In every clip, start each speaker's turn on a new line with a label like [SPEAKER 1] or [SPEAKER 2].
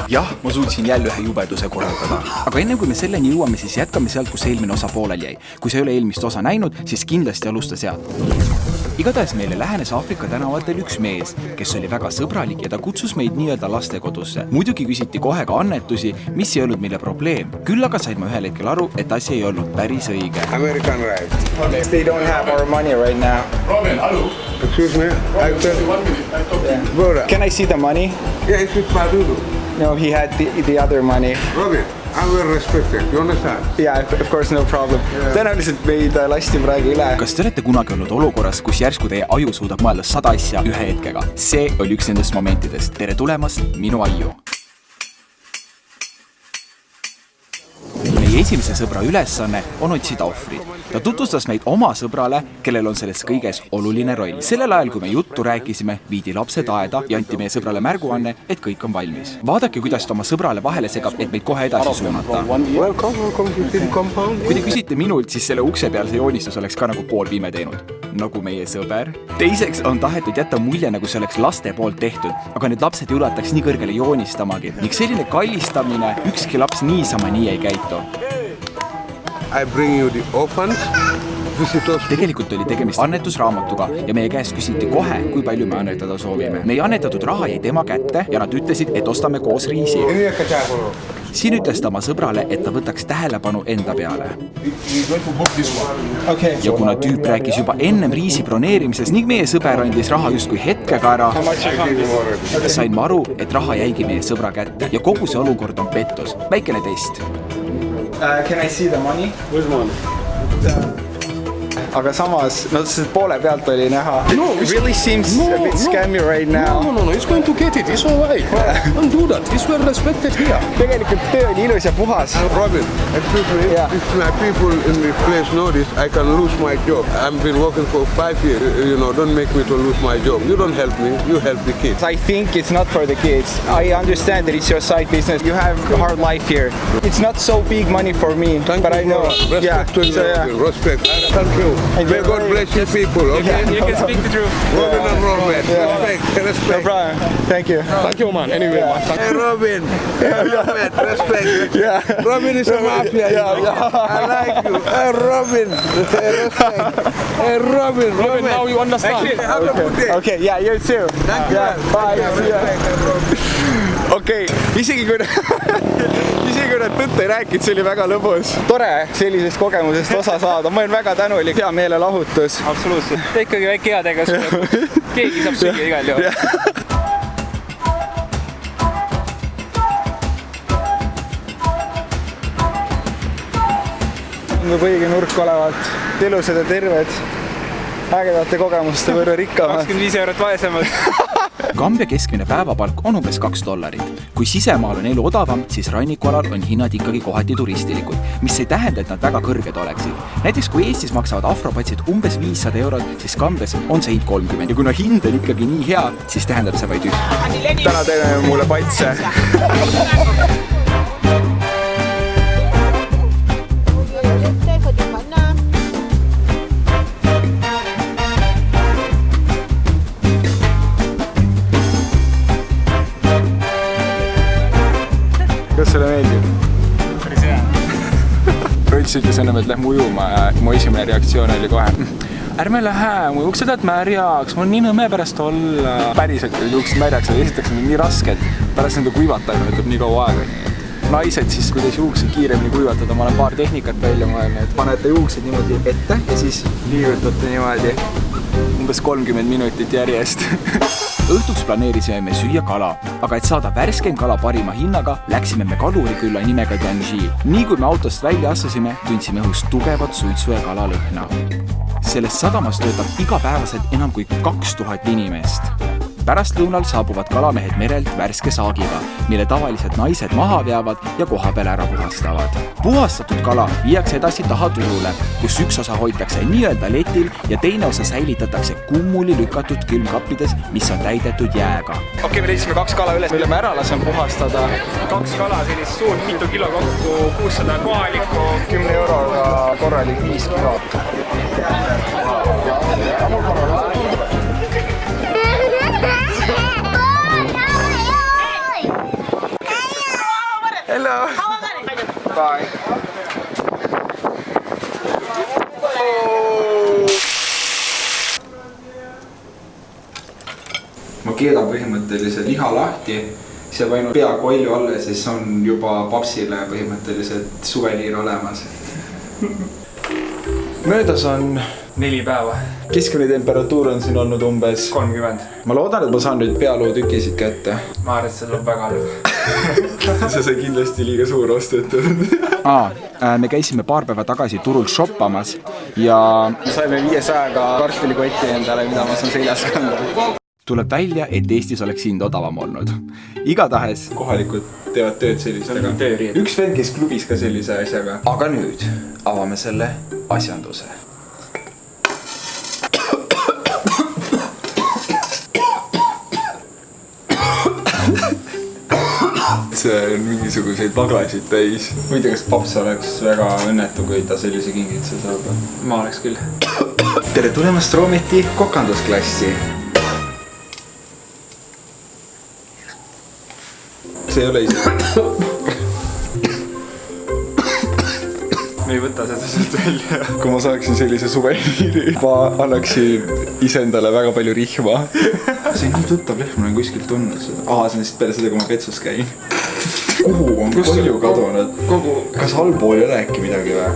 [SPEAKER 1] Jah, ma suutsin jälle ühe jubeduse korraldada. Aga enne kui me selleni jõuame, siis jätkame sealt, kus eelmine osa poolel jäi. Kui sa ei ole eelmist osa näinud, siis kindlasti alusta sealt. Igatahes meile lähenes Aafrika tänavatel üks mees, kes oli väga sõbralik ja ta kutsus meid nii-öelda lastekodusse. Muidugi küsiti kohe ka annetusi, mis ei olnud meile probleem. Küll aga sain ma ühel hetkel aru, et asi ei olnud päris õige.
[SPEAKER 2] American right.
[SPEAKER 3] They don't have our money right now.
[SPEAKER 4] Robin, hello.
[SPEAKER 2] Excuse me?
[SPEAKER 4] One minute.
[SPEAKER 2] Brother.
[SPEAKER 3] Can I see the money?
[SPEAKER 2] Yeah, it's with Padudu.
[SPEAKER 3] No, he had the other money.
[SPEAKER 2] Robin, I'm well respected. You understand?
[SPEAKER 3] Yeah, of course, no problem. Tõenäoliselt meid lasti praegu üle.
[SPEAKER 1] Kas te olete kunagi olnud olukorras, kus järsku teie aju suudab mõelda 100 asja ühe hetkega? See oli üks nendest momentidest. Tere tulemast minu aju! Meie esimese sõbra ülesanne on otsida ohvrid. Ta tutvustas meid oma sõbrale, kellel on selles kõiges oluline roll. Sellel ajal, kui me juttu rääkisime, viidi lapsed aeda ja anti meie sõbrale märguanne, et kõik on valmis. Vaadake, kuidas ta oma sõbrale vahele segab, et meid kohe edasi suunata.
[SPEAKER 2] Welcome to the compound.
[SPEAKER 1] Kui te küsite minult, siis selle ukse peal see joonistus oleks ka nagu poolpime teinud. Nagu meie sõber. Teiseks on tahetud jätta mulje, nagu see oleks laste poolt tehtud, aga need lapsed ei ulataks nii kõrgele joonistamagi. Ning selline kallistamine, ükski laps niisama nii ei käitu.
[SPEAKER 2] I bring you the orphans, visitors.
[SPEAKER 1] Tegelikult oli tegemist annetusraamatuga ja meie käest küsiti kohe, kui palju me annetada soovime. Meie annetatud raha jäi tema kätte ja nad ütlesid, et ostame koos riisi. Siin ütles ta oma sõbrale, et ta võtaks tähelepanu enda peale. Ja kuna tüüp rääkis juba ennem riisi broneerimises ning meie sõber andis raha justkui hetkega ära, sain ma aru, et raha jäigi meie sõbra kätte ja kogu see olukord on pettus. Väikene test.
[SPEAKER 3] Can I see the money?
[SPEAKER 4] Which one?
[SPEAKER 3] Aga samas, no see poole pealt oli näha. It really seems a bit scammy right now.
[SPEAKER 4] No, he's going to get it, it's all right. Don't do that, he's well respected here.
[SPEAKER 3] Tegelikult töö oli ilus ja puhas.
[SPEAKER 2] Robin, excuse me,
[SPEAKER 3] Yeah.
[SPEAKER 2] if my people in this place know this, I can lose my job. I've been working for 5 years, don't make me to lose my job. You don't help me, you help the kids.
[SPEAKER 3] I think it's not for the kids. I understand that it's your side business. You have a hard life here. It's not so big money for me,
[SPEAKER 2] Thank
[SPEAKER 3] but
[SPEAKER 2] you,
[SPEAKER 3] I know.
[SPEAKER 2] brother. Respect to you,
[SPEAKER 3] so, yeah.
[SPEAKER 2] respect. Thank you.
[SPEAKER 3] And
[SPEAKER 2] May
[SPEAKER 3] you're
[SPEAKER 2] God
[SPEAKER 3] very-
[SPEAKER 2] bless you people, okay?
[SPEAKER 3] You can speak
[SPEAKER 1] the truth.
[SPEAKER 2] Robin and Robin,
[SPEAKER 3] No
[SPEAKER 2] respect.
[SPEAKER 3] problem. Thank you.
[SPEAKER 4] Thank you, man. Anyway, man.
[SPEAKER 2] Hey Robin, respect.
[SPEAKER 3] Yeah.
[SPEAKER 2] Robin is a mafia, I like you. Hey Robin, respect. Hey Robin.
[SPEAKER 4] Now you understand.
[SPEAKER 2] Have a good day.
[SPEAKER 3] Okay, yeah, you too.
[SPEAKER 2] Thank you.
[SPEAKER 3] Yeah, bye. See ya. Okei, isegi kui nad tõtt ei rääkinud, see oli väga lõbus. Tore sellisest kogemusest osa saada. Ma olen väga tänulik, hea meele lahutus.
[SPEAKER 5] Absoluutselt. Ta ikkagi väike headega keegi saab süüa igal juhul.
[SPEAKER 3] Tundub õige nurk olevat. Ilusad ja terved. Ägedate kogemuste võrra rikkamad.
[SPEAKER 5] 25 eurot vaesemad.
[SPEAKER 1] Kambja keskmine päevapalk on umbes $2. Kui sisemaal on elu odavam, siis rannikualal on hinnad ikkagi kohati turistilikud, mis ei tähenda, et nad väga kõrged oleksid. Näiteks kui Eestis maksavad afropatsid umbes 500 eurot, siis Kambjas on see hind 30. Ja kuna hind on ikkagi nii hea, siis tähendab see vaid üht.
[SPEAKER 3] Täna teeme mulle patse. Kas sulle meeldib?
[SPEAKER 5] Päris hea.
[SPEAKER 6] Rots ütles ennem, et lähme ujuma ja mu esimene reaktsioon oli kohe ärme lähe, mu juuksed oled märjaks, mul on nii nõme pärast olla. Päriselt juuksed märjaks, aga esiteks on nii raske, et pärast nende kuivatajana võtab nii kaua aega. Naised siis, kuidas juuksed kiiremini kuivatada, ma olen paar tehnikat välja mõelnud. Panete juuksed niimoodi ette ja siis liigutate niimoodi umbes 30 minutit järjest.
[SPEAKER 1] Õhtuks planeerisime me süüa kala, aga et saada värskeim kala parima hinnaga, läksime me kalurikülla nimega Tianji. Nii kui me autost välja astusime, tundsime õhus tugevat suitsu ja kalalõhna. Sellest sadamas töötab igapäevaselt enam kui 2000 inimest. Pärast lõunal saabuvad kalamehed merelt värske saagiga, mille tavaliselt naised maha veavad ja koha peale ära puhastavad. Puhastatud kala viiakse edasi taha turule, kus üks osa hoitakse nii-öelda letil ja teine osa säilitatakse kummuli lükatud külmkappides, mis on täidetud jääga.
[SPEAKER 3] Okei, me leidisime 2 kala üles, mille me ära lasen puhastada.
[SPEAKER 5] 2 kala, sellist suurt, mitu kilo kokku, 600 kohalikku.
[SPEAKER 3] 10 euroga korralik 5 kilo. Hello! Bye! Ma keedan põhimõttelise liha lahti, siis jääb ainult pea kolju alla ja siis on juba papsile põhimõtteliselt suveliir olemas. Möödas on
[SPEAKER 5] 4 päeva.
[SPEAKER 3] Keskmine temperatuur on siin olnud umbes
[SPEAKER 5] 30.
[SPEAKER 3] Ma loodan, et ma saan nüüd pealuutükisid kätte.
[SPEAKER 5] Ma arvan, et see tuleb väga halb.
[SPEAKER 3] See sai kindlasti liiga suur ostetud.
[SPEAKER 1] Me käisime paar päeva tagasi turul shoppamas ja
[SPEAKER 3] saime 500-ga kartulikotti endale, mida ma saan seljas kanda.
[SPEAKER 1] Tuleb välja, et Eestis oleks hind odavam olnud. Igatahes
[SPEAKER 3] kohalikud teevad tööd sellistega. Üks vend käis klubis ka sellise asjaga.
[SPEAKER 1] Aga nüüd avame selle asjanduse.
[SPEAKER 3] See on mingisuguseid vaglasid täis. Ma ei tea, kas paps oleks väga õnnetu, kui ta sellise kingituse saab.
[SPEAKER 5] Ma oleks küll.
[SPEAKER 3] Tere tulemast Roometi kokandusklassi. See ei ole ise.
[SPEAKER 5] Me ei võta seda sealt välja.
[SPEAKER 3] Kui ma saaksin sellise suveliiri, ma annaksin isendale väga palju rihma. See on nii tuttav lehm, ma olen kuskilt tundnud seda. See on lihtsalt peale seda, kui ma petsus käin. Kuhu on kolju kadunud? Kas allpool ei ole äkki midagi või?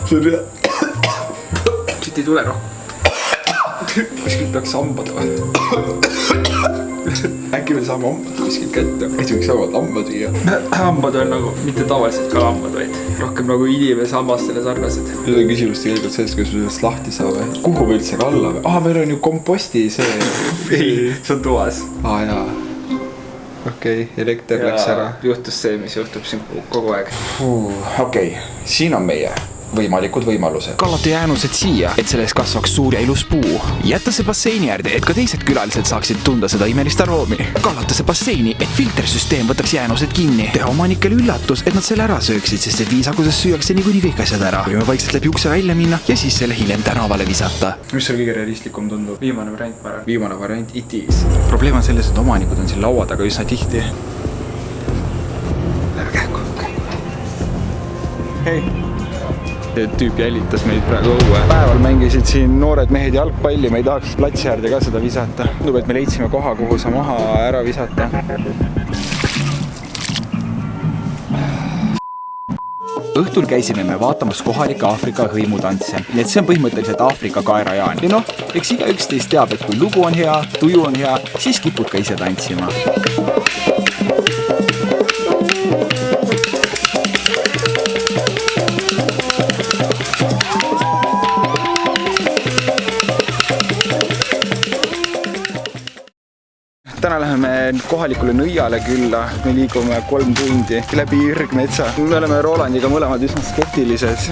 [SPEAKER 3] See on hea.
[SPEAKER 5] Siit ei tule rohkem.
[SPEAKER 3] Kuskilt peaks hambad või? Äkki me saame hambad kuskilt kätte? Äkki võiks saavad hambad viia?
[SPEAKER 5] Hambad on nagu mitte tavaliselt ka hambad, vaid rohkem nagu inimese hambastele sarnased.
[SPEAKER 3] Nüüd on küsimus tegelikult sellest, kuidas me sellest lahti saame. Kuhu me üldse alla või? Meil on ju komposti see.
[SPEAKER 5] Ei, see on toas.
[SPEAKER 3] Jaa. Okei, elekter läks ära.
[SPEAKER 5] Juhtus see, mis juhtub siin kogu aeg.
[SPEAKER 1] Okei, siin on meie võimalikud võimalused. Kallata jäänused siia, et sellest kasvaks suur ja ilus puu. Jätta see basseini äärde, et ka teised külalised saaksid tunda seda imelist aroomi. Kallata see basseini, et filtersüsteem võtaks jäänused kinni. Teha omanikele üllatus, et nad selle ära sööksid, sest et viisakuses süüakse niikuinii kõik asjad ära. Võime vaikselt läbi ukse välja minna ja siis selle hiljem tänavale visata.
[SPEAKER 3] Mis seal kõige realistlikum tundub?
[SPEAKER 5] Viimane variant, ma arvan.
[SPEAKER 3] Viimane variant, it is.
[SPEAKER 1] Probleem on selles, et omanikud on siin laua taga üsna tihti. Lähe kähku.
[SPEAKER 3] Hei. Tüüp jälitas meid praegu õue. Päeval mängisid siin noored mehed jalgpalli, me ei tahaks platsi äärde ka seda visata. Tundub, et me leidsime koha, kuhu sa maha ära visata.
[SPEAKER 1] Õhtul käisime me vaatamas kohalike Aafrika hõimutantse, nii et see on põhimõtteliselt Aafrika kaerajaan. Ja eks igaüks teist teab, et kui lugu on hea, tuju on hea, siis kipud ka ise tantsima.
[SPEAKER 3] Täna läheme kohalikule nõiale külla, me liigume 3 tundi läbi ürgmetsa. Me oleme Rolandiga mõlemad üsna skeptilised,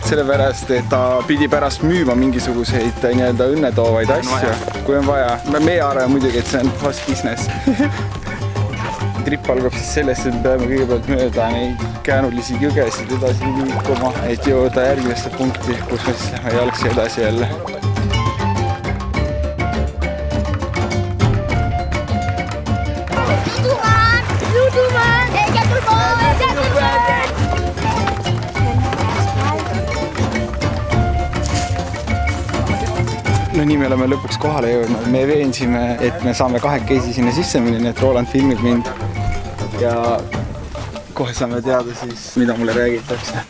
[SPEAKER 3] sellepärast, et ta pidi pärast müüma mingisuguseid nii-öelda õnnetoovaid asju, kui on vaja. Meie arvame muidugi, et see on fast business. Trip algab siis sellest, et me peame kõigepealt mööda neid käänulisi jõgesid edasi liikuma, et jõuda järgmisse punkti, kus me siis läheme jalgsi edasi jälle. No nii me oleme lõpuks kohale jõudnud. Me veensime, et me saame 2 sinna sisse minna, nii et Roland filmib mind. Ja kohe saame teada siis, mida mulle räägitakse.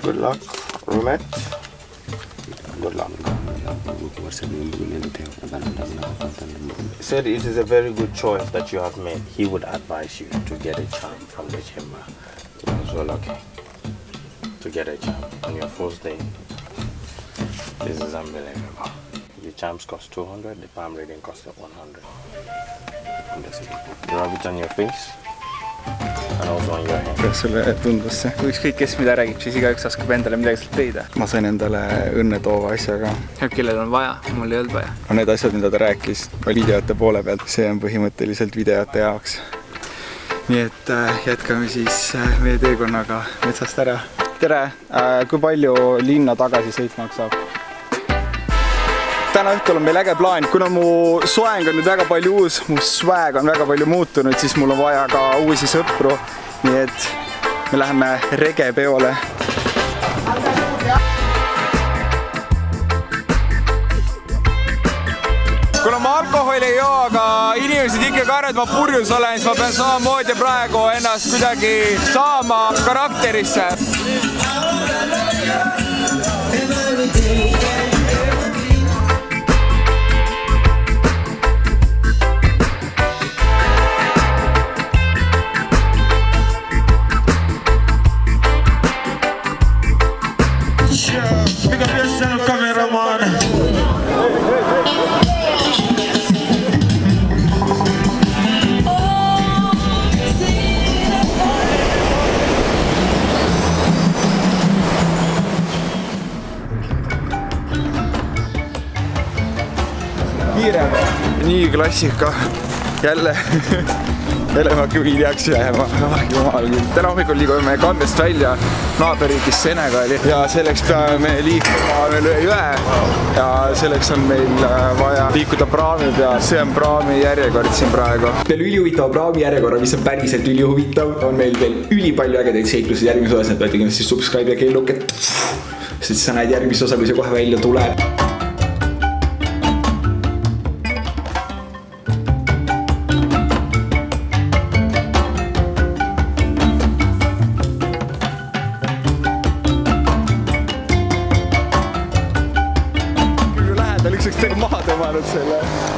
[SPEAKER 3] Good luck, roulette. Good luck.
[SPEAKER 7] Said it is a very good choice that you have made. He would advise you to get a charm from the chamber. You are so lucky to get a charm on your first day. This is unbelievable. The charms cost 200, the palm reading cost 100. You rub it on your face and also on your hand.
[SPEAKER 3] Kas sulle tundus see?
[SPEAKER 5] Ükskõik kes mida räägib, siis igaüks oskab endale midagi sealt leida.
[SPEAKER 3] Ma sain endale õnnetoova asjaga.
[SPEAKER 5] Kellel on vaja, mul ei olnud vaja.
[SPEAKER 3] No need asjad, mida ta rääkis videote poole pealt, see on põhimõtteliselt videote jaoks. Nii et jätkame siis meie teekonnaga metsast ära. Tere! Kui palju linna tagasi sõit maksab? täna õhtul on meil äge plaan, kuna mu soeng on nüüd väga palju uus, mu swag on väga palju muutunud, siis mul on vaja ka uusi sõpru. Nii et me läheme regepeole. Kuna ma alkoholi ei joo, aga inimesed ikkagi arvavad, et ma purjus olen, siis ma pean samamoodi praegu ennast kuidagi saama karakterisse.
[SPEAKER 8] Pick up yourself, cameraman.
[SPEAKER 3] Nii klassika. Jälle ma küll hiljaks jääma. Jumal küll. Täna hommikul liigume kandest välja naaberriigis Senegali ja selleks peame liikuma üle jõe ja selleks on meil vaja liikuda praami peal. See on praami järjekord siin praegu.
[SPEAKER 1] Peale ülihuvitava praami järjekorra, mis on päriselt ülihuvitav, on meil veel ülipalju ägedaid seiklusi järgmise osas, et võeti kindlasti subscribe ja kelluket, sest sa näed järgmise osa, kui see kohe välja tuleb.
[SPEAKER 3] Lähedal üks tegu maha tõmmanud selle.